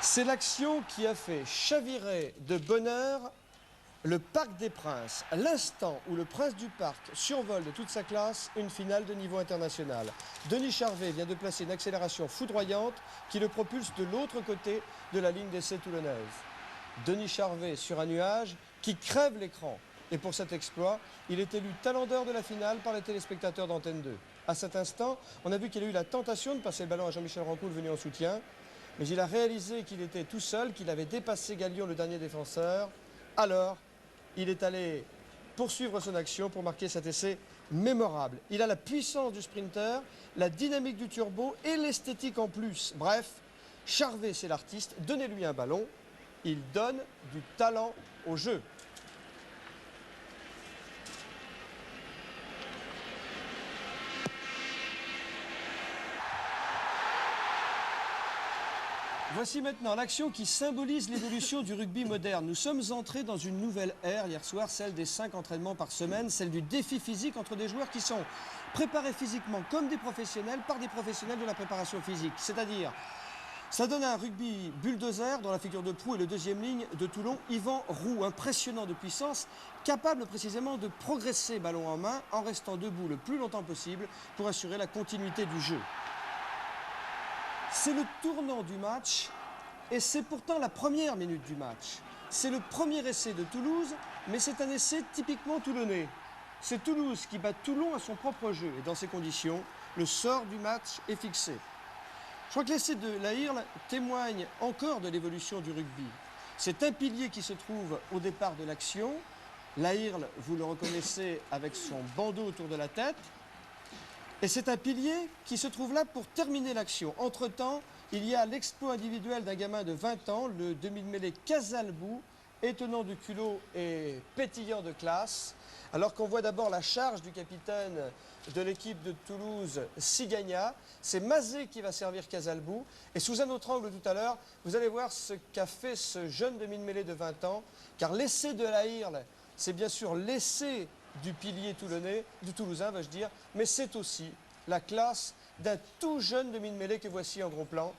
C'est l'action qui a fait chavirer de bonheur le Parc des Princes, à l'instant où le prince du parc survole de toute sa classe une finale de niveau international. Denis Charvet vient de placer une accélération foudroyante qui le propulse de l'autre côté de la ligne d'essai toulonnaise. Denis Charvet sur un nuage qui crève l'écran. Et pour cet exploit, il est élu talent d'or de la finale par les téléspectateurs d'Antenne 2. À cet instant, on a vu qu'il a eu la tentation de passer le ballon à Jean-Michel Rancoul venu en soutien, mais il a réalisé qu'il était tout seul, qu'il avait dépassé Galion, le dernier défenseur. Alors, il est allé poursuivre son action pour marquer cet essai mémorable. Il a la puissance du sprinter, la dynamique du turbo et l'esthétique en plus. Bref, Charvet, c'est l'artiste. Donnez-lui un ballon, il donne du talent au jeu. Voici maintenant l'action qui symbolise l'évolution du rugby moderne. Nous sommes entrés dans une nouvelle ère hier soir, celle des 5 entraînements par semaine, celle du défi physique entre des joueurs qui sont préparés physiquement comme des professionnels par des professionnels de la préparation physique. C'est-à-dire, ça donne un rugby bulldozer dont la figure de proue est le deuxième ligne de Toulon, Yvan Roux, impressionnant de puissance, capable précisément de progresser ballon en main en restant debout le plus longtemps possible pour assurer la continuité du jeu. C'est le tournant du match et c'est pourtant la première minute du match. C'est le premier essai de Toulouse, mais c'est un essai typiquement toulonnais. C'est Toulouse qui bat Toulon à son propre jeu et dans ces conditions, le sort du match est fixé. Je crois que l'essai de Lahirle témoigne encore de l'évolution du rugby. C'est un pilier qui se trouve au départ de l'action. Lahirle, vous le reconnaissez avec son bandeau autour de la tête. Et c'est un pilier qui se trouve là pour terminer l'action. Entre-temps, il y a l'exploit individuel d'un gamin de 20 ans, le demi-mêlée Casalbou, étonnant du culot et pétillant de classe. Alors qu'on voit d'abord la charge du capitaine de l'équipe de Toulouse, Sigagna. C'est Mazet qui va servir Casalbou. Et sous un autre angle tout à l'heure, vous allez voir ce qu'a fait ce jeune demi-mêlée de 20 ans. Car l'essai de Lahirle, c'est bien sûr l'essai du pilier toulonnais, du Toulousain, vais-je dire, mais c'est aussi la classe d'un tout jeune demi-mêlée que voici en gros plan.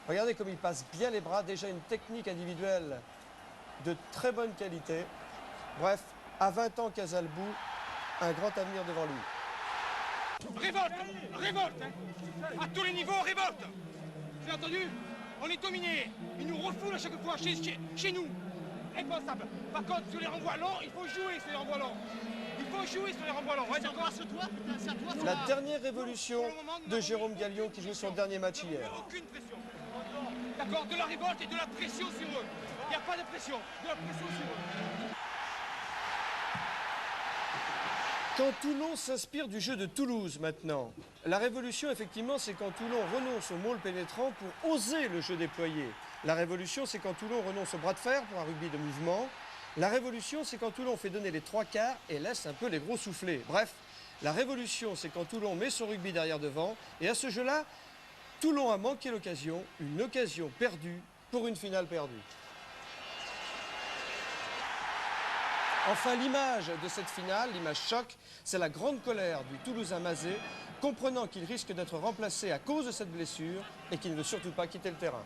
Regardez comme il passe bien les bras, déjà une technique individuelle de très bonne qualité. Bref, à 20 ans, Casalbou, un grand avenir devant lui. Révolte, révolte, à tous les niveaux, révolte. Vous avez entendu? On est dominé, ils nous refoulent à chaque fois chez nous. Impensable. Par contre, sur les renvois longs, il faut jouer sur les renvois longs. Il faut jouer sur les renvois longs. Ouais, d'accord. La dernière révolution de Jérôme Galion qui joue son dernier match hier. Aucune pression. D'accord, de la révolte et de la pression sur eux. Il n'y a pas de pression, de la pression sur eux. Quand Toulon s'inspire du jeu de Toulouse maintenant, la révolution effectivement c'est quand Toulon renonce au môle pénétrant pour oser le jeu déployé. La révolution c'est quand Toulon renonce au bras de fer pour un rugby de mouvement. La révolution c'est quand Toulon fait donner les trois quarts et laisse un peu les gros soufflets. Bref, la révolution c'est quand Toulon met son rugby derrière devant et à ce jeu-là, Toulon a manqué l'occasion, une occasion perdue pour une finale perdue. Enfin, l'image de cette finale, l'image choc, c'est la grande colère du Toulousain Mazet, comprenant qu'il risque d'être remplacé à cause de cette blessure et qu'il ne veut surtout pas quitter le terrain.